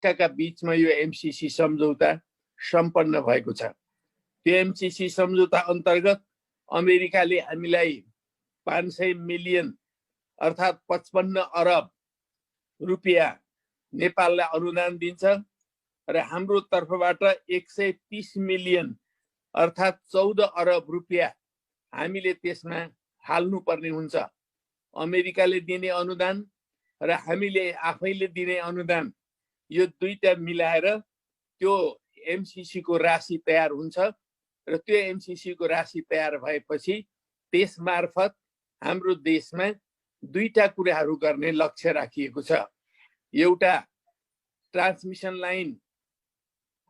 सिक्काका बीचमा यो एमसीसी सम्झौता सम्पन्न भएको छ। त्यो एमसीसी सम्झौता अन्तर्गत अमेरिकाले हामीलाई 500 मिलियन अर्थात् 55 अरब रुपियाँ नेपाललाई अनुदान दिन्छ र हाम्रो तर्फबाट 130 मिलियन अर्थात् 14 अरब रुपियाँ हामीले त्यसमा हाल्नुपर्ने हुन्छ। अमेरिकाले दिने अनुदान र हामीले आफैले दिने अनुदान यो दुईटा मिलाएर त्यो एमसीसी को राशि तयार हुन्छ र त्यो एमसीसी को राशि तयार भएपछि त्यस मार्फत हाम्रो देशमा दुईटा कुराहरू गर्ने लक्ष्य राखिएको छ। एउटा ट्रान्समिसन लाइन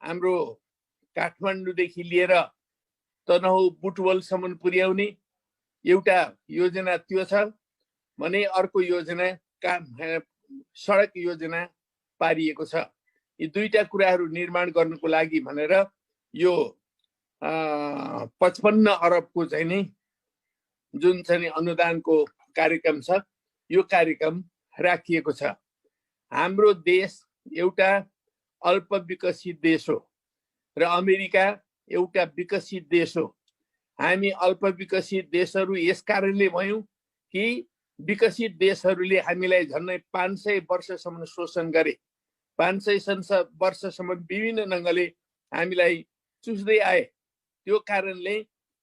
हाम्रो काठमाडौँदेखि लिएर तनहुँ बुटवलसम्म पुर्याउने एउटा योजना त्यो छ भने अर्को योजना सडक योजना पारिएको छ। यी दुईटा कुराहरू निर्माण गर्नको लागि भनेर यो 55 अरबको चाहिँ नि जुन चाहिँ अनुदानको कार्यक्रम छ यो कार्यक्रम राखिएको छ। हाम्रो देश एउटा अल्प विकसित देश हो र अमेरिका एउटा विकसित देश हो। हामी अल्प विकसित देशहरू यस कारणले भयौं कि विकसित देशहरूले हामीलाई झन्डै 500 वर्षसम्म शोषण गरे। 500 वर्षसम्म विभिन्न ढङ्गले हामीलाई चुस्दै आए। त्यो कारणले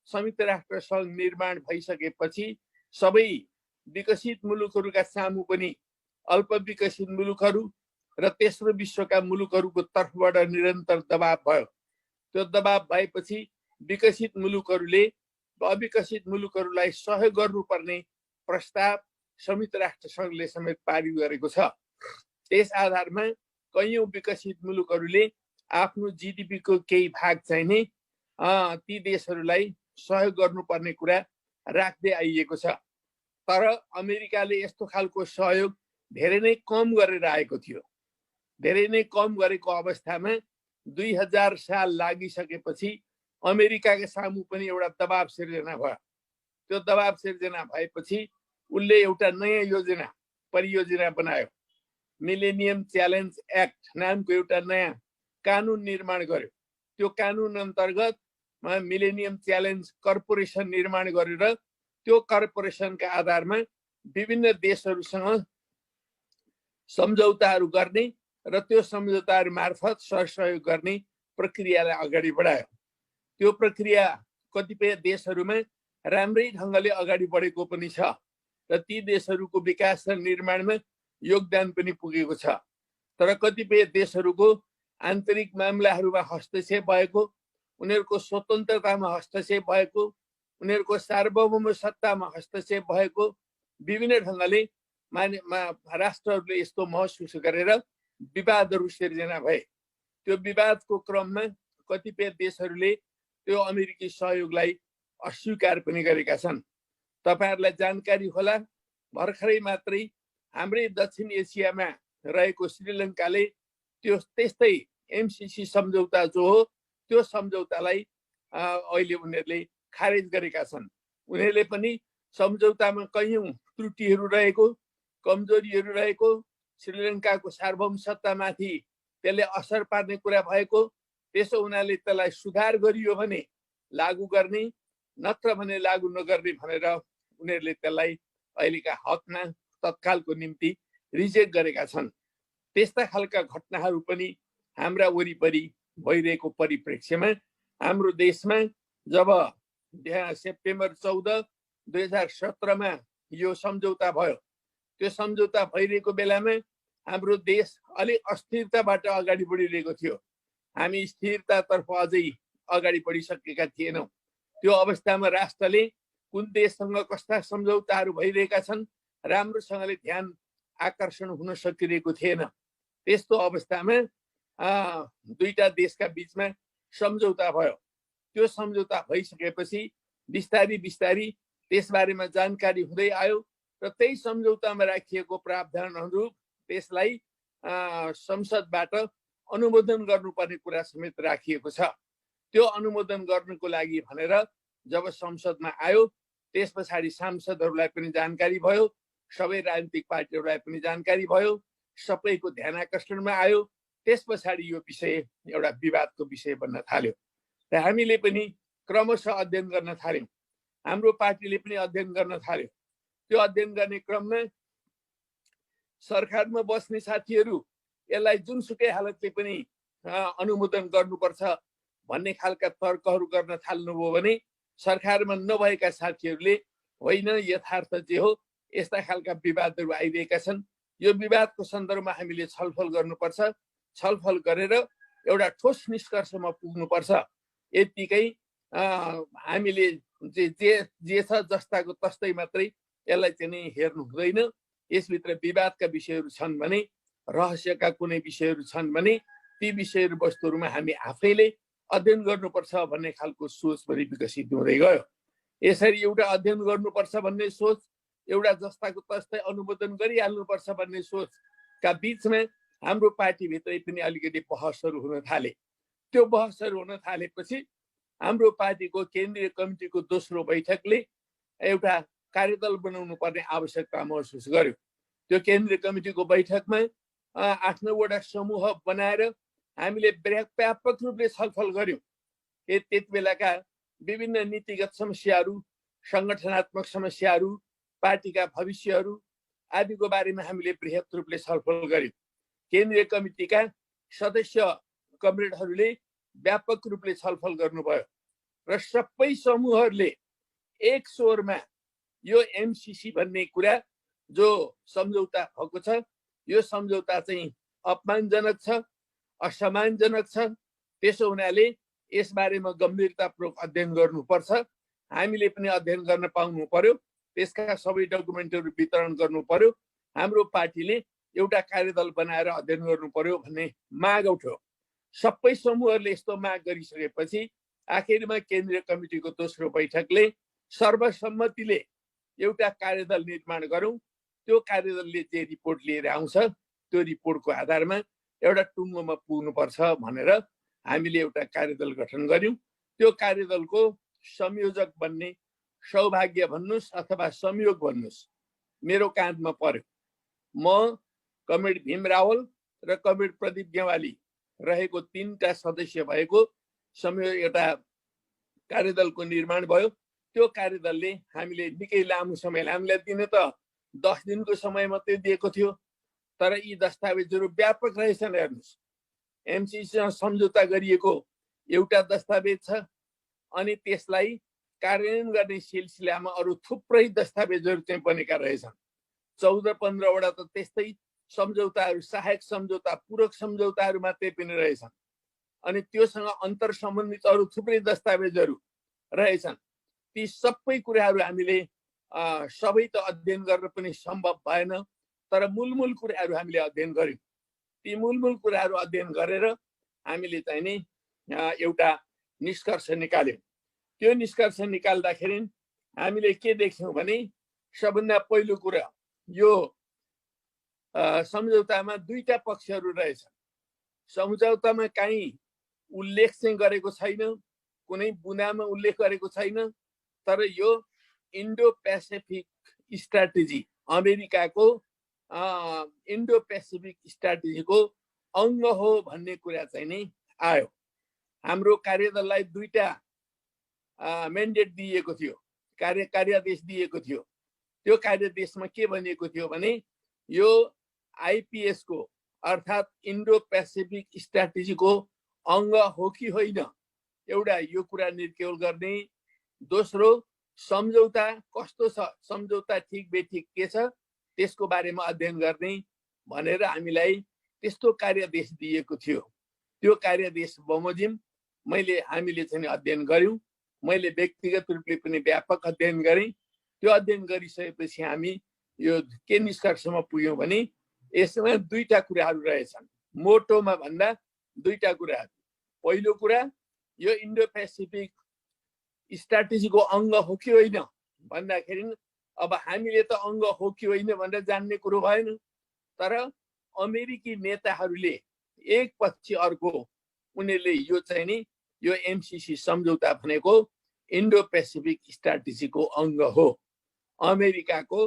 संयुक्त राष्ट्र सङ्घ निर्माण भइसकेपछि सबै विकसित मुलुकहरूका सामु पनि अल्प विकसित मुलुकहरू र तेस्रो विश्वका मुलुकहरूको तर्फबाट निरन्तर दबाव भयो। त्यो दबाव भएपछि विकसित मुलुकहरूले अविकसित मुलुकहरूलाई सहयोग गर्नुपर्ने प्रस्ताव संयुक्त राष्ट्र सङ्घले समेत पारित गरेको छ। त्यस आधारमा कैयौं विकसित मुलुकहरूले आफ्नो जीडीपी को केही भाग चाहिँ नि ती देशहरूलाई सहयोग गर्नुपर्ने कुरा राख्दै आइएको छ। तर अमेरिकाले यस्तो खालको सहयोग धेरै नै कम गरेर आएको थियो। धेरै नै कम गरेको अवस्थामा 2000 साल लागिसकेपछि अमेरिकाका सामु पनि एउटा दबाव सिर्जना भयो। त्यो दबाव सिर्जना भएपछि उनले एउटा नयाँ योजना परियोजना बनायो। मिलेनियम च्यालेन्ज एक्ट नामको एउटा नयाँ कानुन निर्माण गर्यो। त्यो कानुन अन्तर्गत मिलेनियम च्यालेन्ज कर्पोरेसन निर्माण गरेर त्यो कर्पोरेसनका आधारमा विभिन्न देशहरूसँग सम्झौताहरू गर्ने र त्यो सम्झौताहरू मार्फत सहयोग गर्ने प्रक्रियालाई अगाडि बढायो। त्यो प्रक्रिया कतिपय देशहरूमा राम्रै ढङ्गले अगाडि बढेको पनि छ र ती देशहरूको विकास र निर्माणमा योगदान पनि पुगेको छ। तर कतिपय देशहरूको आन्तरिक मामलाहरूमा हस्तक्षेप भएको, उनीहरूको स्वतन्त्रतामा हस्तक्षेप भएको, उनीहरूको सार्वभौम सत्तामा हस्तक्षेप भएको विभिन्न ढङ्गले राष्ट्रहरूले यस्तो महसुस गरेर विवादहरू सिर्जना भए। त्यो विवादको क्रममा कतिपय देशहरूले त्यो अमेरिकी सहयोगलाई अस्वीकार पनि गरेका छन्। तपाईहरुलाई जानकारी होला भर्खरै मात्रै हाम्रै दक्षिण एसियामा रहेको श्रीलङ्काले त्यो त्यस्तै एमसीसी सम्झौता जो हो त्यो सम्झौतालाई अहिले उनीहरूले खारेज गरेका छन्। उनीहरूले पनि सम्झौतामा कैयौं त्रुटिहरू रहेको, कमजोरीहरू रहेको, श्रीलङ्काको सार्वभौम सत्तामाथि त्यसले असर पार्ने कुरा भएको, त्यसो उनीहरूले त्यसलाई सुधार गरियो भने लागू गर्ने, नत्र भने लागू नगर्ने भनेर उनीहरूले त्यसलाई अहिलेका हकमा तत्कालको निम्ति रिजेक्ट गरेका छन्। त्यस्ता खालका घटनाहरू पनि हाम्रा वरिपरि भइरहेको परिप्रेक्ष्यमा हाम्रो देशमा जब सेप्टेम्बर 14, 2017 मा यो सम्झौता भयो, त्यो सम्झौता भइरहेको बेलामा हाम्रो देश अलि अस्थिरताबाट अगाडि बढिरहेको थियो। हामी स्थिरतातर्फ अझै अगाडि बढिसकेका थिएनौँ। त्यो अवस्थामा राष्ट्रले कुन देशसँग कस्ता सम्झौताहरू भइरहेका छन् राम्रोसँगले ध्यान आकर्षण हुन सकिरहेको थिएन। त्यस्तो अवस्थामा दुईटा देशका बीचमा सम्झौता भयो। त्यो सम्झौता भइसकेपछि बिस्तारी बिस्तारी त्यसबारेमा जानकारी हुँदै आयो र त्यही सम्झौतामा राखिएको प्रावधान अनुरूप त्यसलाई संसदबाट अनुमोदन गर्नुपर्ने कुरा समेत राखिएको छ। त्यो अनुमोदन गर्नको लागि भनेर जब संसदमा आयो त्यस पछाडि सांसदहरूलाई पनि जानकारी भयो, सबै राजनीतिक पार्टीहरूलाई पनि जानकारी भयो, सबैको ध्यान आकर्षणमा आयो त्यस पछाडि यो विषय एउटा विवादको विषय बन्न थाल्यो र हामीले पनि क्रमशः अध्ययन गर्न थाल्यौँ। हाम्रो पार्टीले पनि अध्ययन गर्न थाल्यो। त्यो अध्ययन गर्ने क्रममा सरकारमा बस्ने साथीहरू यसलाई जुनसुकै हालतले पनि अनुमोदन गर्नुपर्छ भन्ने खालका तर्कहरू गर्न थाल्नुभयो भने सरकारमा नभएका साथीहरूले होइन यथार्थ जे हो यस्ता खालका विवादहरू आइरहेका छन्, यो विवादको सन्दर्भमा हामीले छलफल गर्नुपर्छ, छलफल गरेर एउटा ठोस निष्कर्षमा पुग्नुपर्छ। यतिकै हामीले जे छ जस्ताको तस्तै मात्रै यसलाई चाहिँ नि हेर्नु हुँदैन। यसभित्र विवादका विषयहरू छन् भने, रहस्यका कुनै विषयहरू छन् भने ती विषयहरू वस्तुहरूमा हामी आफैले अध्ययन गर्नुपर्छ भन्ने खालको सोच पनि विकसित हुँदै गयो। यसरी एउटा अध्ययन गर्नुपर्छ भन्ने सोच, एउटा जस्ताको तस्तै अनुमोदन गरिहाल्नुपर्छ भन्ने सोचका बिचमा हाम्रो पार्टीभित्रै पनि अलिकति बहसहरू हुन थाले। त्यो बहसहरू हुन थालेपछि हाम्रो पार्टीको केन्द्रीय कमिटीको दोस्रो बैठकले एउटा कार्यदल बनाउनु पर्ने आवश्यकता महसुस गर्यो। त्यो केन्द्रीय कमिटीको बैठकमा 8-9 वटा समूह बनाएर हामीले व्यापक रूपले छलफल गर्यौँ। त्यति बेलाका विभिन्न नीतिगत समस्याहरू, सङ्गठनात्मक समस्याहरू, पार्टीका भविष्यहरू आदिको बारेमा हामीले बृहत रूपले छलफल गर्यौँ। केन्द्रीय कमिटीका सदस्य कमरेडहरूले व्यापक रूपले छलफल गर्नुभयो र सबै समूहहरूले एक स्वरमा यो एमसीसी भन्ने कुरा जो सम्झौता भएको छ यो सम्झौता चाहिँ अपमानजनक छ, असम्मानजनक छ। त्यसो हुनाले यसबारेमा गम्भीरतापूर्वक अध्ययन गर्नुपर्छ। हामीले पनि अध्ययन गर्न पाउनु पर्यो, त्यसका सबै डकुमेन्टहरू वितरण गर्नु पर्यो। हाम्रो पार्टीले एउटा कार्यदल बनाएर अध्ययन गर्नु पर्यो भन्ने माग उठ्यो। सबै समूहहरूले यस्तो माग गरिसकेपछि आखिरमा केन्द्रीय कमिटीको दोस्रो बैठकले सर्वसम्मतिले एउटा कार्यदल निर्माण गरौँ। त्यो कार्यदलले जे रिपोर्ट लिएर आउँछ त्यो रिपोर्टको आधारमा एउटा टुङ्गोमा पुग्नुपर्छ भनेर हामीले एउटा कार्यदल गठन गर्यौँ। त्यो कार्यदलको संयोजक बन्ने सौभाग्य भन्नुहोस् अथवा संयोग भन्नुहोस् मेरो काँधमा पर्यो। म, कमरेड भीम रावल र कमरेड प्रदीप गेवाली रहेको 3टा सदस्य भएको एउटा कार्यदलको निर्माण भयो। त्यो कार्यदलले हामीले निकै लामो समय, हामीलाई दिने त 10 दिनको समय मात्रै दिएको थियो, तर यी दस्तावेजहरू व्यापक रहेछन्। हेर्नुहोस्, एमसीसीसँग सम्झौता गरिएको एउटा दस्तावेज छ, अनि त्यसलाई कार्यान्वयन गर्ने सिलसिलामा अरू थुप्रै दस्तावेजहरू चाहिँ बनेका रहेछन्। 14-15 वटा त त्यस्तै सम्झौताहरू, सहायक सम्झौता, पूरक सम्झौताहरू मात्रै पनि रहेछन्। अनि त्योसँग अन्तर सम्बन्धित अरू थुप्रै दस्तावेजहरू रहेछन्। ती सबै कुराहरू हामीले सबै त अध्ययन गर्न पनि सम्भव भएन, तर मूलमूल कुराहरू हामीले अध्ययन गर्यौँ। ती मूलमूल कुराहरू अध्ययन गरेर हामीले चाहिँ नि एउटा निष्कर्ष निकाल्यौँ। त्यो निष्कर्ष निकाल्दाखेरि हामीले के देख्यौँ भने सबभन्दा पहिलो कुरा यो सम्झौतामा 2टा पक्षहरू रहेछन्। सम्झौतामा कहीँ उल्लेख चाहिँ गरेको छैन, कुनै बुँदामा उल्लेख गरेको छैन, तर यो इन्डो पेसिफिक स्ट्राटेजी, अमेरिकाको इन्डो पेसिफिक स्ट्राटेजीको अङ्ग हो भन्ने कुरा चाहिँ नि आयो। हाम्रो कार्यदललाई 2टा मेन्डेट दिएको थियो, कार्यादेश दिएको थियो। त्यो कार्यादेशमा के भनिएको थियो भने यो आइपिएसको अर्थात् इन्डो पेसिफिक स्ट्राटेजीको अङ्ग हो कि होइन एउटा यो कुरा निर्केल गर्ने, दोस्रो सम्झौता कस्तो छ, सम्झौता ठिक बेठिक के छ त्यसको बारेमा अध्ययन गर्ने भनेर हामीलाई त्यस्तो कार्यादेश दिएको थियो। त्यो कार्यादेश बमोजिम हामीले चाहिँ अध्ययन गर्यौँ। मैले व्यक्तिगत रूपले पनि व्यापक अध्ययन गरेँ। त्यो अध्ययन गरिसकेपछि हामी यो के निष्कर्षमा पुग्यौँ भने यसमा 2टा कुराहरू रहेछन्। मोटोमा भन्दा 2टा कुराहरू। पहिलो कुरा यो इन्डो पेसिफिक स्ट्राटेजीको अङ्ग हो कि होइन भन्दाखेरि अब हामीले त अङ्ग हो कि होइन भनेर जान्ने कुरो भएन, तर अमेरिकी नेताहरूले एक पछि अर्को उनीहरूले यो चाहिँ नि यो एमसीसी सम्झौता भनेको इन्डो पेसिफिक स्ट्राटेजीको अङ्ग हो, अमेरिकाको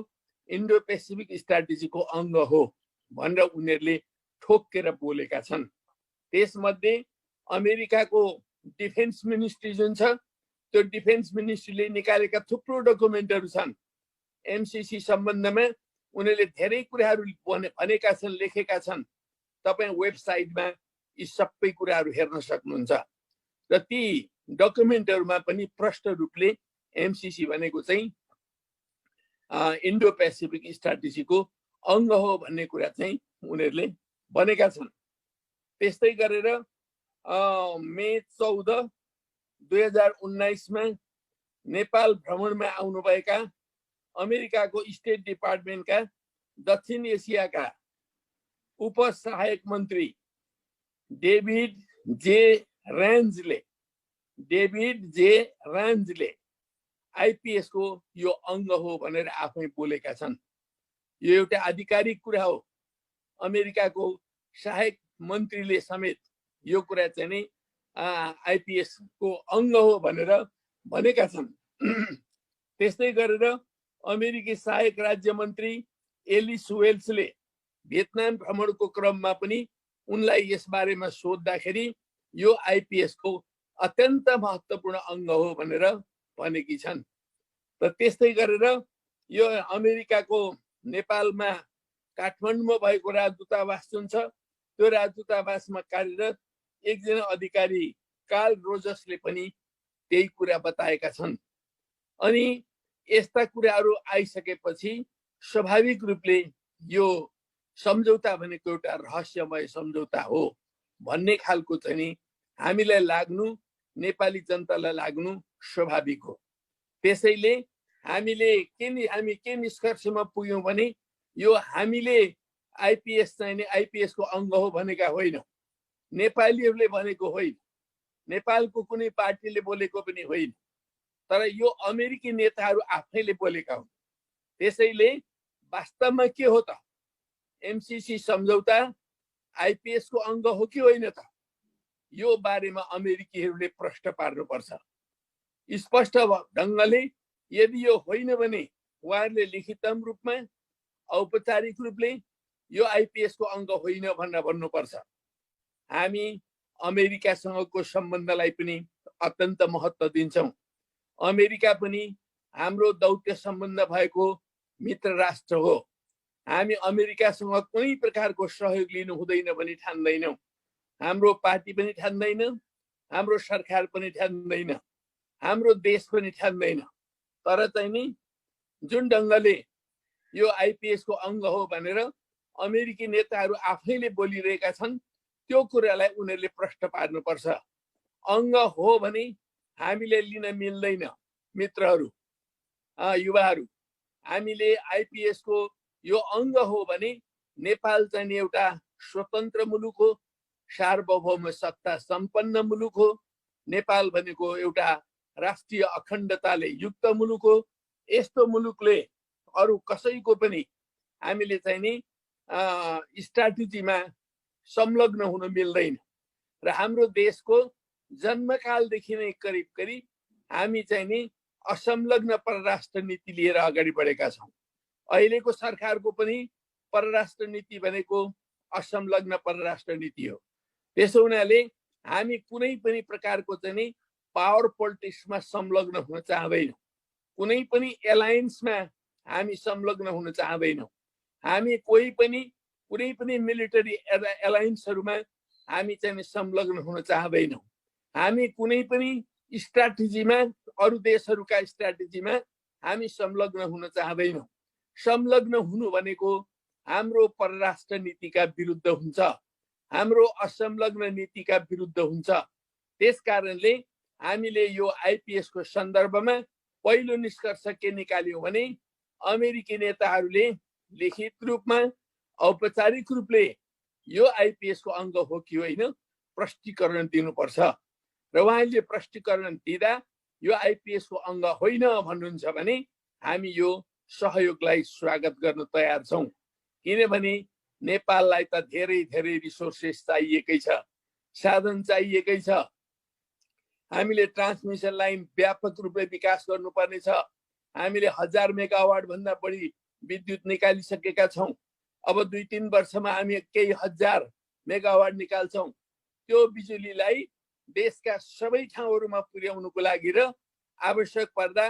इन्डो पेसिफिक स्ट्राटेजीको अङ्ग हो भनेर उनीहरूले ठोकेर बोलेका छन्। त्यसमध्ये अमेरिकाको डिफेन्स मिनिस्ट्री जुन छ त्यो डिफेन्स मिनिस्ट्रीले निकालेका थुप्रो डकुमेन्टहरू छन् एमसीसी सम्बन्धमा। उनीहरूले धेरै कुराहरू भनेका छन्, लेखेका छन्। तपाईँ वेबसाइटमा यी सबै कुराहरू हेर्न सक्नुहुन्छ। र ती डकुमेन्टहरूमा पनि प्रष्ट रूपले एमसीसी भनेको चाहिँ इन्डो पेसिफिक स्ट्राटेजीको अङ्ग हो भन्ने कुरा चाहिँ उनीहरूले भनेका छन्। त्यस्तै गरेर मे 14, 2019 मा नेपाल भ्रमणमा आउनुभएका अमेरिकाको स्टेट डिपार्टमेन्टका दक्षिण एसियाका उपसहायक मन्त्री डेभिड जे रेन्जले आइपीएस को यो अङ्ग हो भनेर आफै बोलेका छन्। यो एउटा आधिकारिक कुरा हो। अमेरिकाको सहायक मन्त्रीले समेत यो कुरा चाहिँ नि आइपीएस को अङ्ग हो भनेर भनेका छन्। त्यस्तै गरेर अमेरिकी सहायक राज्य मन्त्री एलिस वेल्सले भियतनाम भ्रमणको क्रममा पनि उनलाई यस बारेमा सोध्दाखेरि यो आइपीएस को अत्यन्त महत्त्वपूर्ण अङ्ग हो भनेर भनेकी छन्। र त्यस्तै गरेर यो अमेरिकाको नेपालमा काठमाडौँमा भएको राजदूतावास जुन छ त्यो राजदूतावासमा कार्यरत एकजना अधिकारी कार्ल रोजर्सले पनि त्यही कुरा बताएका छन्। अनि यस्ता कुराहरू आइसकेपछि स्वाभाविक रूपले यो सम्झौता भनेको एउटा रहस्यमय सम्झौता हो भन्ने खालको चाहिँ नि हामीलाई लाग्नु, नेपाली जनतालाई लाग्नु स्वाभाविक हो। त्यसैले हामी के निष्कर्षमा पुग्यौँ भने यो हामीले आइपीएस चाहिँ नि आइपीएस को अङ्ग हो भनेका होइनौँ, नेपालीहरूले भनेको होइन, नेपालको कुनै पार्टीले बोलेको पनि होइन, तर यो अमेरिकी नेताहरू आफैले बोलेका हुन्। त्यसैले वास्तवमा के हो त? एमसीसी सम्झौता आइपीएस को अङ्ग हो कि होइन त? यो बारेमा अमेरिकीहरूले प्रश्न पार्नुपर्छ स्पष्ट ढङ्गले। यदि यो होइन भने उहाँहरूले लिखितम रूपमा औपचारिक रूपले यो आइपीएस को अङ्ग होइन भनेर भन्नुपर्छ। हामी अमेरिकासँगको सम्बन्धलाई पनि अत्यन्त महत्त्व दिन्छौँ। अमेरिका पनि हाम्रो दौत्य सम्बन्ध भएको मित्र राष्ट्र हो। हामी अमेरिकासँग कुनै प्रकारको सहयोग लिनु हुँदैन भनी ठान्दैनौँ। हाम्रो पार्टी पनि ठान्दैन, हाम्रो सरकार पनि ठान्दैन, हाम्रो देश पनि ठान्दैन। तर चाहिँ नि जुन ढङ्गले यो आइपीएस को अङ्ग हो भनेर अमेरिकी नेताहरू आफैले बोलिरहेका छन् त्यो कुरालाई उनीहरूले प्रश्न पार्नुपर्छ। अङ्ग हो भने हामीले लिन मिल्दैन। मित्रहरू, युवाहरू, हामीले आइपीएस को यो अङ्ग हो भने नेपाल चाहिँ एउटा स्वतन्त्र मुलुक हो, सार्वभौम सत्ता सम्पन्न मुलुक हो। नेपाल भनेको एउटा राष्ट्रिय अखण्डताले युक्त मुलुक हो। यस्तो मुलुकले अरू कसैको पनि हामीले चाहिँ नि स्ट्राटेजीमा संलग्न हुन मिल्दैन। र हाम्रो देशको जन्मकालदेखि नै करिब करिब हामी चाहिँ नि असंलग्न परराष्ट्र नीति लिएर अगाडि बढेका छौँ। अहिलेको सरकारको पनि परराष्ट्र नीति भनेको असंलग्न परराष्ट्र नीति हो। त्यसो हुनाले हामी कुनै पनि प्रकारको चाहिँ नि पावर पोलिटिक्समा संलग्न हुन चाहदैनौँ, कुनै पनि एलायन्समा हामी संलग्न हुन चाहदैनौँ। हामी कुनै पनि मिलिटरी एलायन्सहरूमा हामी चाहिँ संलग्न हुन चाहदैनौँ। हामी कुनै पनि स्ट्राटेजीमा, अरू देशहरूका स्ट्राटेजीमा हामी संलग्न हुन चाहदैनौँ। संलग्न हुनु भनेको हाम्रो परराष्ट्र नीतिका विरुद्ध हुन्छ, हाम्रो असंलग्न नीतिका विरुद्ध हुन्छ। त्यसकारणले हामीले यो आइपीएस को सन्दर्भमा पहिलो निष्कर्ष के निकाल्यौँ भने अमेरिकी नेताहरूले लिखित रूपमा औपचारिक रूपले यो आइपीएस को अङ्ग हो कि होइन प्रष्टीकरण दिनुपर्छ। र उहाँले प्रष्टीकरण दिँदा यो आइपीएस को अङ्ग होइन भन्नुहुन्छ भने हामी यो सहयोगलाई स्वागत गर्न तयार छौँ। किनभने नेपाललाई त धेरै धेरै रिसोर्सेस चाहिएकै छ, साधन चाहिएकै छ। हामीले ट्रान्समिसन लाइन व्यापक रूपले विकास गर्नुपर्ने छ। हामीले 1000 मेगावाट भन्दा बढी विद्युत निकालिसकेका छौँ। अब 2-3 वर्षमा हामी केही हजार मेगावाट निकाल्छौँ। त्यो बिजुलीलाई देशका सबै ठाउँहरूमा पुर्याउनुको लागि र आवश्यक पर्दा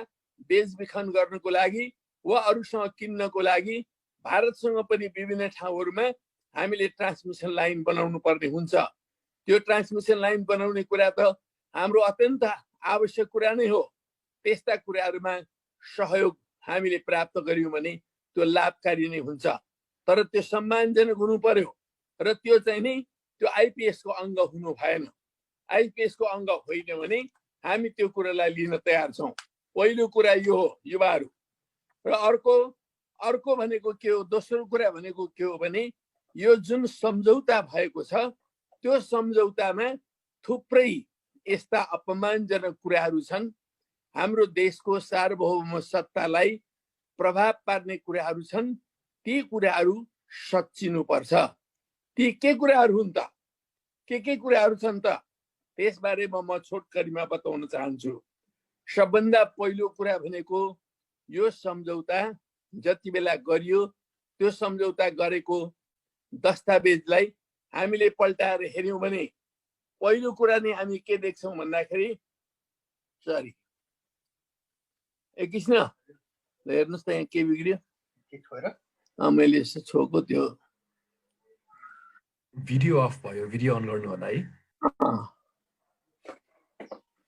बेचबिखन गर्नको लागि वा अरूसँग किन्नको लागि भारतसँग पनि विभिन्न ठाउँहरूमा हामीले ट्रान्समिसन लाइन बनाउनु पर्ने हुन्छ। त्यो ट्रान्समिसन लाइन बनाउने कुरा त हाम्रो अत्यन्त आवश्यक कुरा नै हो। त्यस्ता कुराहरूमा सहयोग हामीले प्राप्त गर्यौं भने त्यो लाभकारी नै हुन्छ। तर त्यो सम्मानजनक हुनु पर्यो र त्यो चाहिँ नि त्यो आइपीएस को अङ्ग हुनु भएन। आइपीएस को अङ्ग होइन भने हामी त्यो कुरालाई लिन तयार छौं। पहिलो कुरा यो हो युवाहरू। र अर्को भनेको के हो, दोस्रो कुरा भनेको के हो भने यो जुन सम्झौता भएको छ त्यो सम्झौतामा थुप्रै यस्ता अपमानजनक कुराहरू छन्। हाम्रो देशको सार्वभौम सत्तालाई प्रभाव पार्ने कुराहरू छन्। ती कुराहरू सच्चिनुपर्छ। ती के कुराहरू हुन् त? के कुराहरू छन् त? त्यसबारेमा म छोटकरीमा बताउन चाहन्छु। सबभन्दा पहिलो कुरा भनेको यो सम्झौता जति बेला गरियो त्यो सम्झौता गरेको दस्तावेजलाई हामीले पल्टाएर हेर्यौं भने पहिलो कुरा नै हामी के देख्छौं भन्दाखेरि, सरी एकैछिन हेर्नुहोस् त यहाँ के बिग्रियो, मैले यसो छोको त्यो भिडियो अफ भयो। भिडियो अन गर्नु होला है।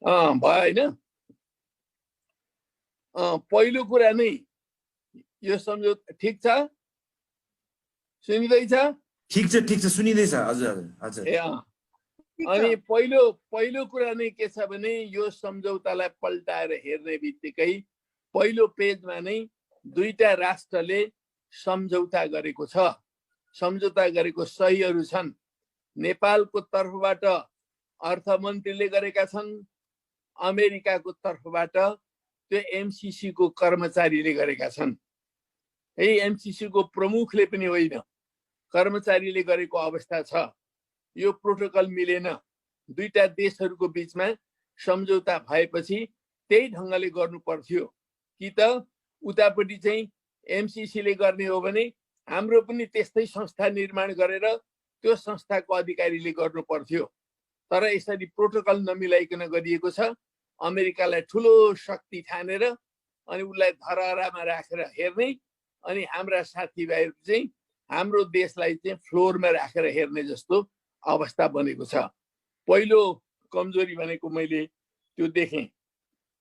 भयो होइन। पहिलो कुरा नै यो सम्झौता ठिक छ, सुनिँदैछ? ठिक छ सुनिँदैछ। हजुर हजुर। अनि पहिलो कुरा नै के छ भने यो सम्झौतालाई पल्टाएर हेर्ने बित्तिकै पहिलो पेजमा नै दुईटा राष्ट्रले सम्झौता गरेको छ। सम्झौता गरेको सहीहरू छन्। नेपालको तर्फबाट अर्थमन्त्रीले गरेका छन्, अमेरिकाको तर्फबाट त्यो एमसीसी को कर्मचारीले गरेका छन्। है एमसीसी को प्रमुखले पनि होइन, कर्मचारीले गरेको अवस्था छ। यो प्रोटोकल मिलेन। दुईटा देशहरूको बीचमा सम्झौता भएपछि त्यही ढङ्गले गर्नु पर्थ्यो कि त उतापट्टि चाहिँ एमसीसी ले गर्ने हो भने हाम्रो पनि त्यस्तै संस्था निर्माण गरेर त्यो संस्थाको अधिकारीले गर्नु पर्थ्यो। तर यसरी प्रोटोकल नमिलाइकन गरिएको छ। अमेरिकालाई ठुलो शक्ति ठानेर अनि उसलाई धराहरामा राखेर हेर्ने, अनि हाम्रा साथीभाइहरू चाहिँ हाम्रो देशलाई चाहिँ फ्लोरमा राखेर हेर्ने जस्तो अवस्था बनेको छ। पहिलो कमजोरी भनेको मैले त्यो देखेँ।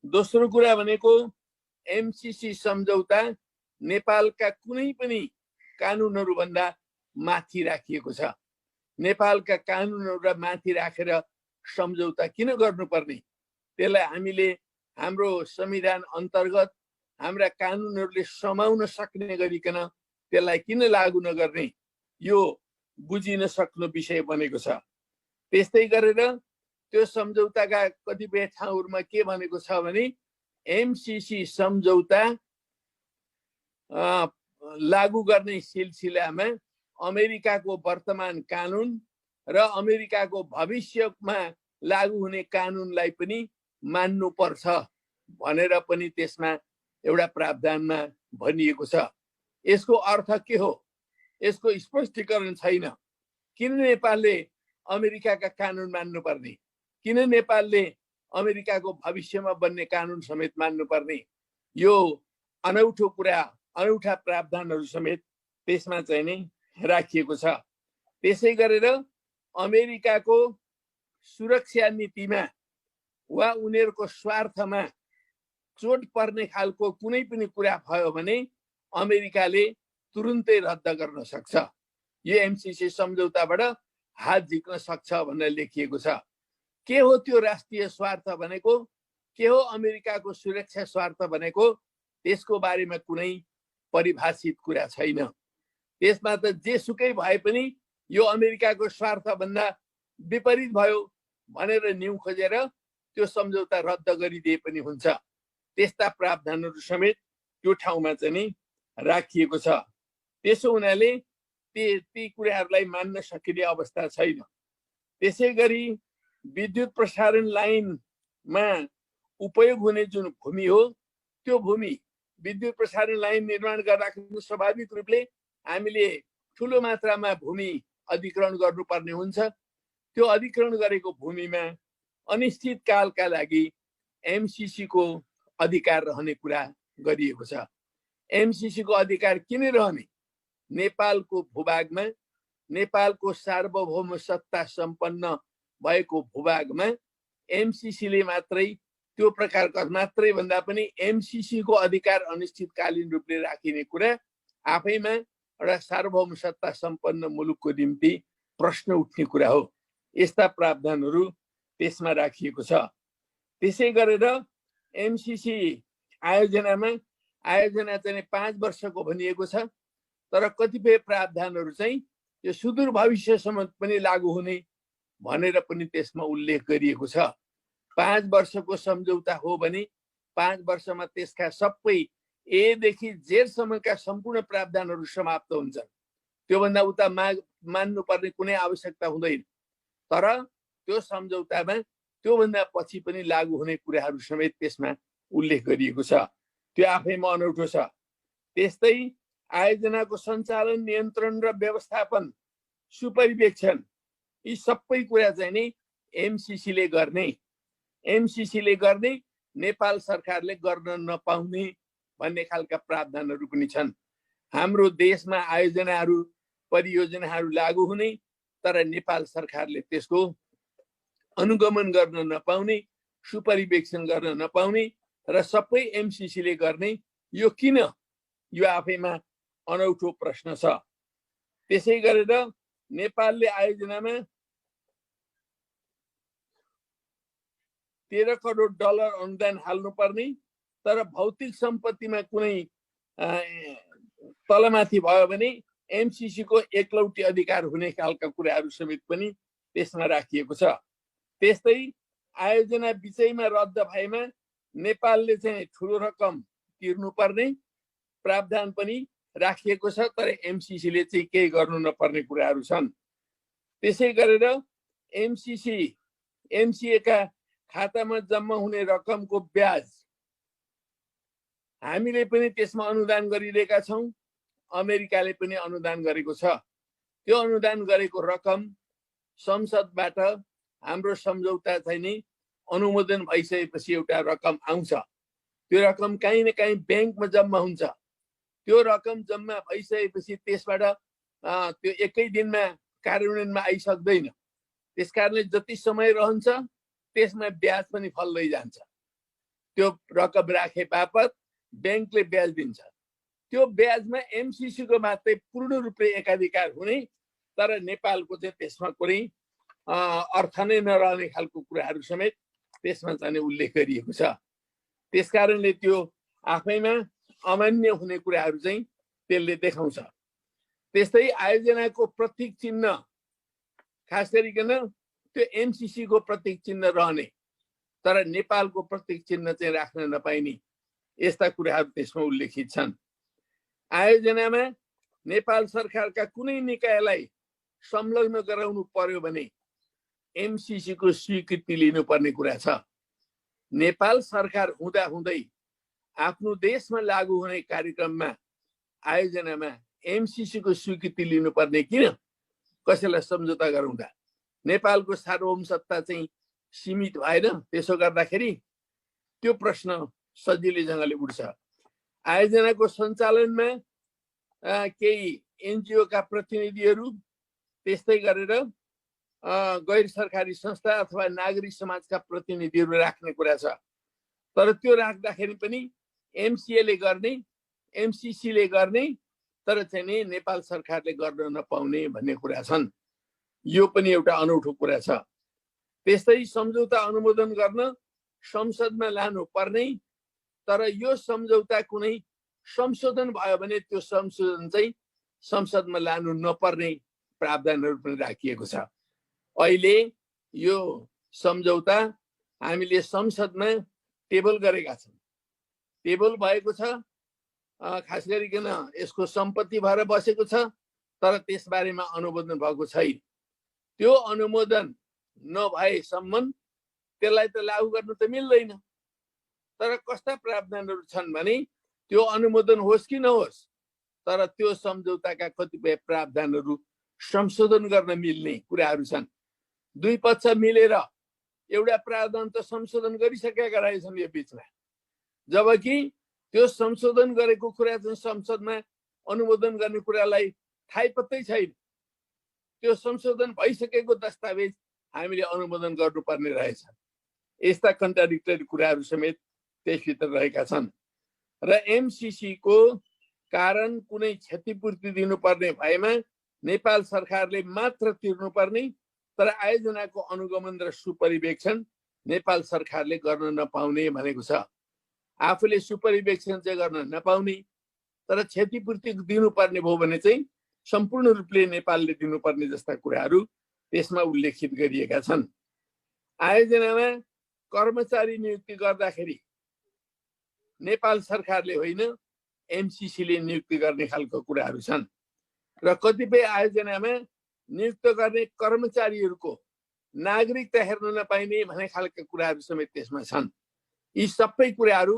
दोस्रो कुरा भनेको एमसीसी सम्झौता नेपालका कुनै पनि कानुनहरू भन्दा माथि राखिएको छ। नेपालका कानुनहरूलाई माथि राखेर सम्झौता किन गर्नुपर्ने? त्यसलाई हामीले हाम्रो संविधान अन्तर्गत हाम्रा कानुनहरूले समाउन सक्ने गरिकन त्यसलाई किन लागू नगर्ने? यो बुझिन सक्नु विषय बनेको छ। त्यस्तै गरेर त्यो सम्झौताका कतिपय ठाउँहरूमा के भनेको छ भने एमसीसी सम्झौता लागू गर्ने सिलसिलामा अमेरिकाको वर्तमान कानुन र अमेरिकाको भविष्यमा लागू हुने कानुनलाई पनि मान्नुपर्छ भनेर पनि त्यसमा एउटा प्रावधानमा भनिएको छ। यसको अर्थ के हो? यसको स्पष्टीकरण छैन। किन नेपालले अमेरिकाका कानुन मान्नुपर्ने? किन नेपालले अमेरिकाको भविष्यमा बन्ने कानुन समेत मान्नुपर्ने? यो अनौठो कुरा, अनौठा प्रावधानहरू समेत त्यसमा चाहिँ नै राखिएको छ। त्यसै गरेर अमेरिकाको सुरक्षा नीतिमा वा उनीहरूको स्वार्थमा चोट पर्ने खालको कुनै पनि कुरा भयो भने अमेरिकाले तुरुन्तै रद्द गर्न सक्छ। यो एमसीसी सम्झौताबाट हात झिक्न सक्छ भनेर लेखिएको छ। के हो त्यो राष्ट्रिय स्वार्थ भनेको? के हो अमेरिकाको सुरक्षा स्वार्थ भनेको? त्यसको बारेमा कुनै परिभाषित कुरा छैन। त्यसमा त जेसुकै भए पनि यो अमेरिकाको स्वार्थ भन्दा विपरीत भयो भनेर न्यु खोजेर त्यो सम्झौता रद्द गरिदिए पनि हुन्छ। त्यस्ता प्रावधानहरू समेत त्यो ठाउँमा चाहिँ नि राखिएको छ। त्यसो हुनाले ती कुराहरूलाई मान्न सकिने अवस्था छैन। त्यसै गरी विद्युत प्रसारण लाइनमा उपयोग हुने जुन भूमि हो त्यो भूमि विद्युत प्रसारण लाइन निर्माण गर्दाखेरि स्वाभाविक रूपले हामीले ठुलो मात्रामा भूमि अधिग्रहण गर्नुपर्ने हुन्छ। त्यो अधिग्रहण गरेको भूमिमा अनिश्चित कालका लागि एमसीसी को अधिकार रहने कुरा गरिएको छ। एमसीसी को अधिकार किन रहने? नेपालको भूभागमा, नेपालको सार्वभौम सत्ता सम्पन्न भएको भूभागमा एमसीसीले मात्रै, त्यो प्रकारको मात्रै भन्दा पनि एमसीसी को अधिकार अनिश्चितकालीन रूपले राखिने कुरा आफैमा एउटा सार्वभौम सत्ता सम्पन्न मुलुकको निम्ति प्रश्न उठ्ने कुरा हो। यस्ता प्रावधानहरू त्यसमा राखिएको छ। त्यसै गरेर एमसीसी आयोजना चाहिँ 5 वर्षको भनिएको छ, तर कतिपय प्रावधानहरू चाहिँ यो सुदूर भविष्यसम्म पनि लागू हुने भनेर पनि त्यसमा उल्लेख गरिएको छ। 5 वर्षको सम्झौता हो भने 5 वर्षमा त्यसका सबै ए देखि जेड सम्मका सम्पूर्ण प्रावधानहरू समाप्त हुन्छन्। त्योभन्दा उता मान्नुपर्ने कुनै आवश्यकता हुँदैन। तर त्यो सम्झौतामा त्योभन्दा पछि पनि लागू हुने कुराहरू समेत त्यसमा उल्लेख गरिएको छ। त्यो आफैमा अनौठो छ। त्यस्तै आयोजनाको सञ्चालन, नियन्त्रण र व्यवस्थापन, सुपरिवेक्षण, यी सबै कुरा चाहिँ नि एमसीसीले गर्ने, नेपाल सरकारले गर्न नपाउने भन्ने खालका प्रावधानहरू पनि छन्। हाम्रो देशमा आयोजनाहरू, परियोजनाहरू लागू हुने, तर नेपाल सरकारले त्यसको अनुगमन गर्न नपाउने, सुपरिवेक्षण गर्न नपाउने र सबै एमसीसीले गर्ने, यो किन? यो आफैमा अनौठो प्रश्न छ। त्यसै गरेर नेपालले आयोजनामा $13 करोड अनुदान हाल्नुपर्ने, तर भौतिक सम्पत्तिमा कुनै तलमाथि भयो भने एमसीसी को एकलौटी अधिकार हुने खालका कुराहरू समेत पनि त्यसमा राखिएको छ। त्यस्तै आयोजना बिचैमा रद्द भएमा नेपालले चाहिँ ठुलो रकम तिर्नुपर्ने प्रावधान पनि राखिएको छ, तर एमसीसीले चाहिँ केही गर्नु नपर्ने कुराहरू छन्। त्यसै गरेर एमसीए का खातामा जम्मा हुने रकमको ब्याज हामीले पनि त्यसमा अनुदान गरिरहेका छौँ, अमेरिकाले पनि अनुदान गरेको छ। त्यो अनुदान गरेको रकम संसदबाट हाम्रो सम्झौता चाहिँ नि अनुमोदन भइसकेपछि एउटा रकम आउँछ। त्यो रकम कहीँ न कहीँ ब्याङ्कमा जम्मा हुन्छ। त्यो रकम जम्मा भइसकेपछि त्यसबाट त्यो एकै दिनमा कार्यान्वयनमा आइसक्दैन। त्यसकारणले जति समय रहन्छ त्यसमा ब्याज पनि फल्दै जान्छ। त्यो रकम राखे बापत ब्याङ्कले ब्याज दिन्छ। त्यो ब्याजमा एमसीसी को मात्रै पूर्ण रूपले एकाधिकार हुने, तर नेपालको चाहिँ त्यसमा कुनै अर्थ नै नरहने खालको कुराहरू समेत त्यसमा चाहिँ उल्लेख गरिएको छ। त्यसकारणले त्यो आफैमा अमान्य हुने कुराहरू चाहिँ त्यसले देखाउँछ। त्यस्तै आयोजनाको प्रतीक चिन्ह, खास गरिकन त्यो एमसीसी को प्रतीक चिन्ह रहने, तर नेपालको प्रतीक चिन्ह चाहिँ राख्न नपाइने, यस्ता कुराहरू त्यसमा उल्लेखित छन्। आयोजनामा नेपाल सरकारका कुनै निकायलाई संलग्न गराउनु पर्यो भने एमसीसी को स्वीकृति लिनुपर्ने कुरा छ। नेपाल सरकार हुँदाहुँदै आफ्नो देशमा लागू हुने कार्यक्रममा, आयोजनामा एमसीसी को स्वीकृति लिनुपर्ने किन? कसैलाई सम्झौता गराउँदा नेपालको सार्वभौम सत्ता चाहिँ सीमित भएन? त्यसो गर्दाखेरि त्यो प्रश्न सजिलैसँगले उठ्छ। आयोजनाको सञ्चालनमा केही एनजिओ का प्रतिनिधिहरू, त्यस्तै गरेर गैर सरकारी संस्था अथवा नागरिक समाजका प्रतिनिधिहरू राख्ने कुरा छ। तर त्यो राख्दाखेरि पनि एमसीसीले गर्ने, तर चाहिँ नि नेपाल सरकारले गर्न नपाउने भन्ने कुरा छन्। यो पनि एउटा अनौठो कुरा छ। त्यस्तै सम्झौता अनुमोदन गर्न संसदमा लानु पर्ने, तर यो सम्झौता कुनै संशोधन भयो भने त्यो संशोधन चाहिँ संसदमा लानु नपर्ने प्रावधानहरू पनि राखिएको छ। अहिले यो सम्झौता हामीले संसदमा टेबल गरेका छौँ। टेबल भएको छ, खास गरिकन यसको सम्पत्ति भएर बसेको छ, तर त्यसबारेमा अनुमोदन भएको छैन। त्यो अनुमोदन नभएसम्म त्यसलाई त लागू गर्न त मिल्दैन। तर कस्ता प्रावधानहरू छन् भने त्यो अनुमोदन होस् कि नहोस्, तर त्यो सम्झौताका कतिपय प्रावधानहरू संशोधन गर्न मिल्ने कुराहरू छन्। दुई पक्ष मिलेर एउटा प्रावधान त संशोधन गरिसकेका रहेछन् यो बीचमा, जबकि त्यो संशोधन गरेको कुरा चाहिँ संसदमा अनुमोदन गर्ने कुरालाई थाहै पत्तै छैन। त्यो संशोधन भइसकेको दस्तावेज हामीले अनुमोदन गर्नुपर्ने रहेछ। यस्ता कन्ट्राडिक्टरी कुराहरू समेत त्यसभित्र रहेका छन् र एमसीसी को कारण कुनै क्षतिपूर्ति दिनुपर्ने भएमा नेपाल सरकारले मात्र तिर्नुपर्ने, तर आयोजनाको अनुगमन र सुपरिवेक्षण नेपाल सरकारले गर्न नपाउने भनेको छ। आफूले सुपरिवेक्षण चाहिँ गर्न नपाउने, तर क्षतिपूर्ति दिनुपर्ने भयो भने चाहिँ सम्पूर्ण रूपले नेपालले दिनुपर्ने जस्ता कुराहरू त्यसमा उल्लेखित गरिएका छन्। आयोजनामा कर्मचारी नियुक्ति गर्दाखेरि नेपाल सरकारले होइन एमसीसीले नियुक्ति गर्ने खालको कुराहरू छन् र कतिपय आयोजनामा नियुक्त गर्ने कर्मचारीहरूको नागरिकता हेर्न नपाइने भन्ने खालका कुराहरू समेत त्यसमा छन्। यी सबै कुराहरू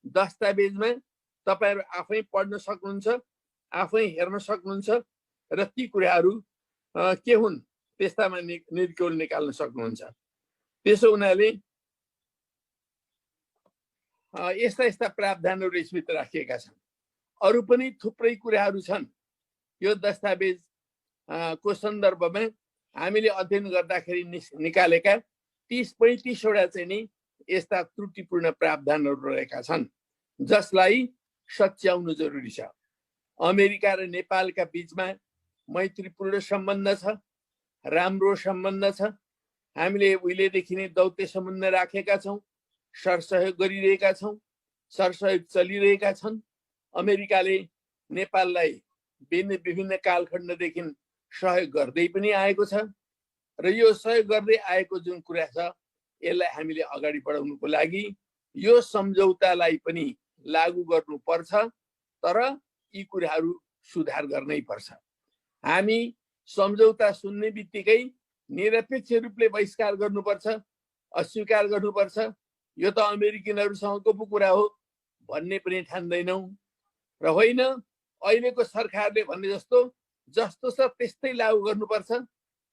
दस्तावेजमा तपाईहरु आफै पढ्न सक्नुहुन्छ, आफै हेर्न सक्नुहुन्छ र ती कुराहरू के हुन् त्यस्तामा निचोड निकाल्न सक्नुहुन्छ। त्यसो हुनाले यस्ता यस्ता प्रावधानहरू यसभित्र राखिएका छन्। अरू पनि थुप्रै कुराहरू छन्। यो दस्तावेज को सन्दर्भमा हामीले अध्ययन गर्दाखेरि निकालेका 30-35 वटा चाहिँ नि यस्ता त्रुटिपूर्ण प्रावधानहरू रहेका छन् जसलाई सच्याउनु जरुरी छ। अमेरिका र नेपालका बीचमा मैत्रीपूर्ण सम्बन्ध छ, राम्रो सम्बन्ध छ। हामीले उहिलेदेखि नै दौत्य सम्बन्ध राखेका छौं, सरसहयोग गरिरहेका छौं, सरसहयोग चलिरहेका छन्। अमेरिकाले नेपाललाई विभिन्न कालखण्डदेखि सहयोग गर्दै पनि आएको छ र यो सहयोग गर्दै आएको जुन कुरा छ यसलाई हामीले अगाडि बढाउनुको लागि यो सम्झौतालाई पनि लागू गर्नुपर्छ, तर यी कुराहरू सुधार गर्नै पर्छ। हामी सम्झौता सुन्ने बित्तिकै निरपेक्ष रूपले बहिष्कार गर्नुपर्छ, अस्वीकार गर्नुपर्छ, यो त अमेरिकनहरुसँगको पो कुरा हो भन्ने पनि ठान्दैनौं र होइन अहिलेको सरकारले भन्ने जस्तो छ त्यस्तै लागू गर्नुपर्छ।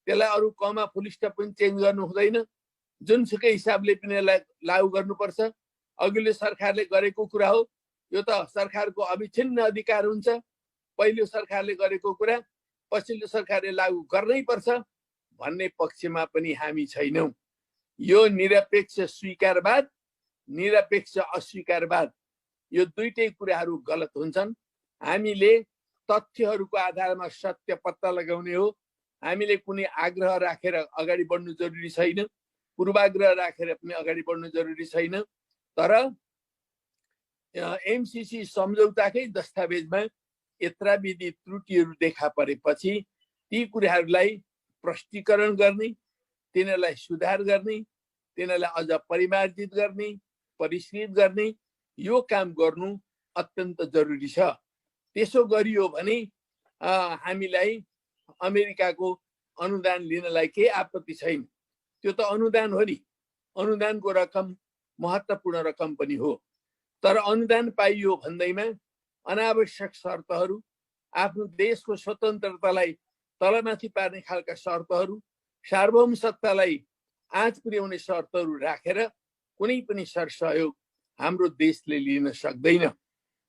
त्यसलाई अरू कमा फुल स्टप पनि चेन्ज गर्नु हुँदैन, जुनसुकै हिसाबले पनि यसलाई लागू गर्नुपर्छ। अघिल्लो सरकारले गरेको कुरा हो, यो त सरकारको अविच्छिन्न अधिकार हुन्छ। पहिलो सरकारले गरेको कुरा पछिल्लो सरकारले लागू गर्नै पर्छ भन्ने पक्षमा पनि हामी छैनौं। यो निरपेक्ष स्वीकारवाद, निरपेक्ष अस्वीकारवाद, यो दुईटै कुराहरू गलत हुन्छन्। हामीले तथ्यहरूको आधारमा सत्य पत्ता लगाउने हो। हामीले कुनै आग्रह राखेर अगाडि बढ्नु जरुरी छैन, पूर्वाग्रह राखेर पनि अगाडि बढ्नु जरुरी छैन। तर एमसीसी सम्झौताकै दस्तावेजमा यत्रा विधि त्रुटिहरू देखा परेपछि ती कुराहरूलाई प्रष्टीकरण गर्ने, तिनीहरूलाई सुधार गर्ने, तिनीहरूलाई अझ परिमार्जित गर्ने, परिष्कृत गर्ने, यो काम गर्नु अत्यन्त जरुरी छ। त्यसो गरियो भने हामीलाई अमेरिकाको अनुदान लिनलाई केही आपत्ति छैन। त्यो त अनुदान हो नि, अनुदानको रकम महत्त्वपूर्ण रकम पनि हो। तर अनुदान पाइयो भन्दैमा अनावश्यक शर्तहरू, आफ्नो देशको स्वतन्त्रतालाई तलमाथि पार्ने खालका शर्तहरू, सार्वभौम सत्तालाई आँच पुर्याउने शर्तहरू राखेर कुनै पनि सरसहयोग हाम्रो देशले लिन सक्दैन।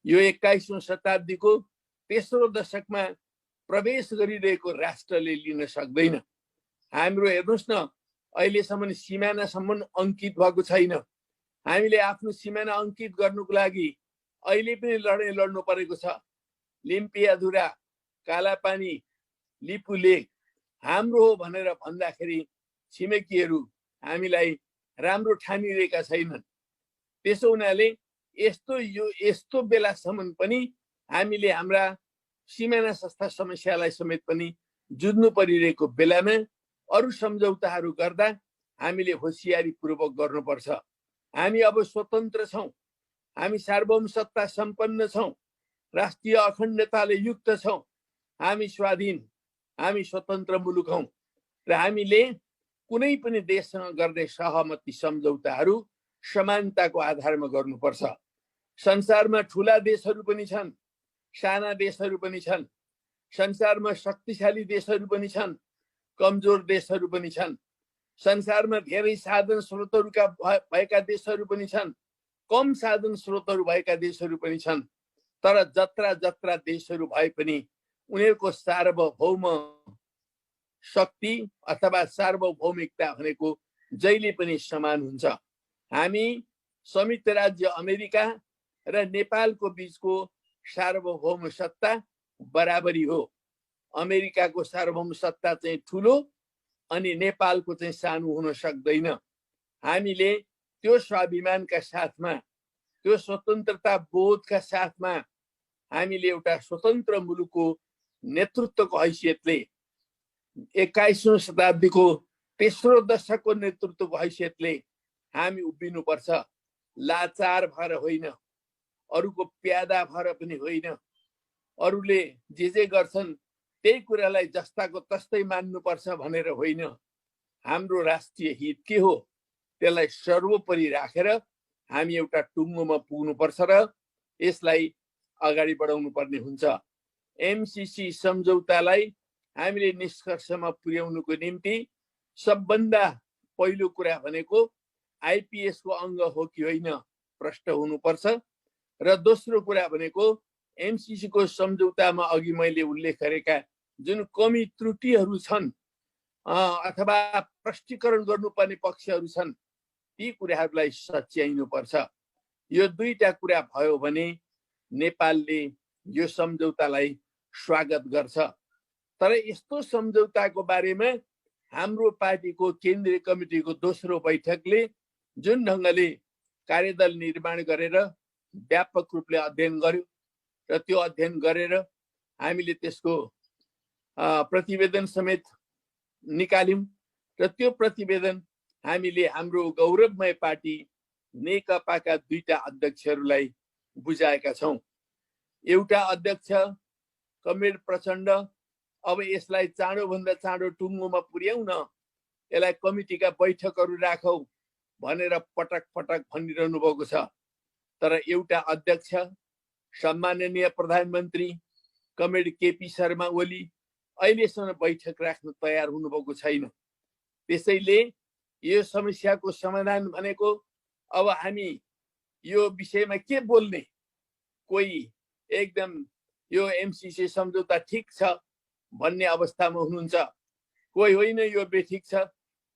यो 21औं शताब्दीको तेस्रो दशकमा प्रवेश गरिरहेको राष्ट्रले लिन सक्दैन। हाम्रो हेर्नुस् न, अहिलेसम्म सिमानासम्म अंकित भएको छैन। हामीले आफ्नो सिमाना अंकित गर्नुको लागि अहिले पनि लडाईँ लड्नु परेको छ। लिम्पियाधुरा, कालापानी, लिपु लेक हाम्रो हो भनेर भन्दाखेरि छिमेकीहरू हामीलाई राम्रो ठानिरहेका छैनन्। त्यसो हुनाले यस्तो बेलासम्म पनि हामीले हाम्रा सिमाना संस्था समस्यालाई समेत पनि जुझ्नु परिरहेको बेलामा अरू सम्झौताहरू गर्दा हामीले होशियारी पूर्वक गर्नुपर्छ। हामी अब स्वतन्त्र छौं, हामी सार्वभौम सत्ता सम्पन्न छौं, राष्ट्रिय अखण्डताले युक्त छौं, हामी स्वाधीन, हामी स्वतन्त्र मुलुक हौं र हामीले कुनै पनि देशसँग गर्ने सहमति सम्झौताहरू समानताको आधारमा गर्नुपर्छ। संसारमा ठूला देशहरू पनि छन्, साना देशहरू पनि छन्, संसारमा शक्तिशाली देशहरू पनि छन्, कमजोर देशहरू पनि छन्। संसारमा धेरै साधन स्रोतहरूका भएका देशहरू पनि छन्, कम साधन स्रोतहरू भएका देशहरू पनि छन्। तर जत्रा जत्रा देशहरू भए पनि उनीहरूको सार्वभौम शक्ति अथवा सार्वभौमिकता भनेको जहिले पनि समान हुन्छ। हामी संयुक्त राज्य अमेरिका र नेपालको बीचको सार्वभौम सत्ता बराबरी हो। अमेरिकाको सार्वभौम सत्ता चाहिँ ठुलो अनि नेपालको चाहिँ सानो हुन सक्दैन। हामीले त्यो स्वाभिमानका साथमा, त्यो स्वतन्त्रता बोधका साथमा हामीले एउटा स्वतन्त्र मुलुकको नेतृत्वको हैसियतले 21औं शताब्दीको तेस्रो दशकको नेतृत्वको हैसियतले हामी उभिनुपर्छ। लाचार भएर होइन, अरूको प्यादा भएर पनि होइन, अरूले जे गर्छन् त्यही कुरालाई जस्ताको तस्तै मान्नुपर्छ भनेर होइन। हाम्रो राष्ट्रिय हित के हो त्यसलाई सर्वोपरि राखेर हामी एउटा टुङ्गोमा पुग्नुपर्छ र यसलाई अगाडि बढाउनु पर्ने हुन्छ। एमसीसी सम्झौतालाई हामीले निष्कर्षमा पुर्याउनुको निम्ति सबभन्दा पहिलो कुरा भनेको आईपीएस को अङ्ग हो कि होइन प्रश्न हुनुपर्छ र दोस्रो कुरा भनेको एमसीसी को सम्झौतामा अघि मैले उल्लेख गरेका जुन कमी त्रुटिहरू छन् अथवा प्रष्टीकरण गर्नुपर्ने पक्षहरू छन् ती कुराहरूलाई सच्याइनुपर्छ। यो दुईटा कुरा भयो भने नेपालले यो सम्झौतालाई स्वागत गर्छ। तर यस्तो सम्झौताको बारेमा हाम्रो पार्टीको केन्द्रीय कमिटीको दोस्रो बैठकले जुन ढङ्गले कार्यदल निर्माण गरेर व्यापक रूपले अध्ययन गर्यो र त्यो अध्ययन गरेर हामीले त्यसको प्रतिवेदन समेत निकाल्यौं र त्यो प्रतिवेदन हामीले हाम्रो गौरवमय पार्टी नेकपाका दुईटा अध्यक्षहरूलाई बुझाएका छौं। एउटा अध्यक्ष कमरेड प्रचण्ड अब यसलाई चाँडोभन्दा चाँडो टुङ्गोमा पुर्याउन यसलाई कमिटीका बैठकहरू राखौ भनेर पटक पटक भनिरहनु भएको छ। तर एउटा अध्यक्ष सम्माननीय प्रधानमन्त्री कमरेड केपी शर्मा ओली अहिलेसम्म बैठक राख्न तयार हुनुभएको छैन। त्यसैले यो समस्याको समाधान भनेको अब हामी यो विषयमा के बोल्ने, कोही एकदम यो एमसीसी सम्झौता ठिक छ भन्ने अवस्थामा हुनुहुन्छ, कोही होइन यो बेठिक छ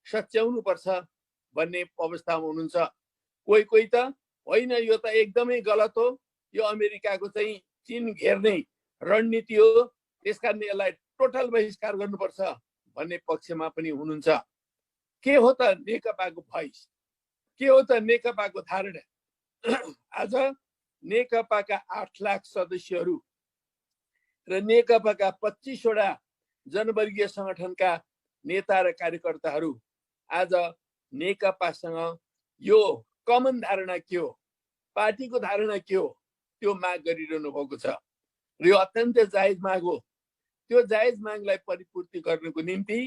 सच्याउनु पर्छ भन्ने अवस्थामा हुनुहुन्छ, कोही कोही त होइन यो त एकदमै गलत हो, यो अमेरिकाको चाहिँ चीन घेर्ने रणनीति हो, त्यसकारण यसलाई टोटल बहिष्कार गर्नुपर्छ भन्ने पक्षमा पनि हुनुहुन्छ। के हो त नेकपाको भोइस, के हो त नेकपाको धारणा? आज नेकपाका 8 लाख सदस्यहरू र नेकपाका 25 वटा जनवर्गीय संगठनका नेता र कार्यकर्ताहरू आज नेकपासँग यो कमन धारणा के हो, पार्टीको धारणा के हो त्यो माग गरिरहनु भएको छ र यो अत्यन्त जायज माग हो। त्यो जायज मागलाई परिपूर्ति गर्नको निम्ति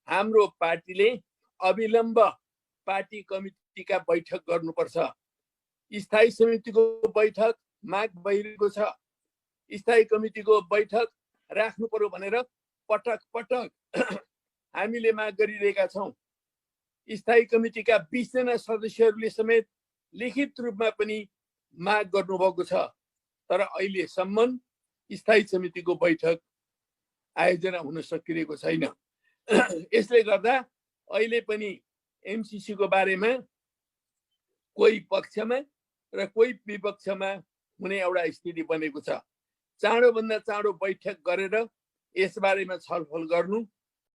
हाम्रो पार्टीले अविलम्ब पार्टी कमिटीका बैठक गर्नुपर्छ। स्थायी समितिको बैठक माग भइरहेको छ, स्थायी कमिटीको बैठक राख्नु पर्यो भनेर पटक पटक हामीले माग गरिरहेका छौं। स्थायी कमिटीका 20 जना सदस्यहरूले समेत लिखित रूपमा पनि माग गर्नुभएको छ। तर अहिलेसम्म स्थायी समितिको बैठक आयोजना हुन सकिरहेको छैन। यसले गर्दा अहिले पनि एमसीसी को बारेमा कोही पक्षमा र कोही विपक्षमा हुने एउटा स्थिति बनेको छ। चाँडोभन्दा चाँडो बैठक गरेर यस बारेमा छलफल गर्नु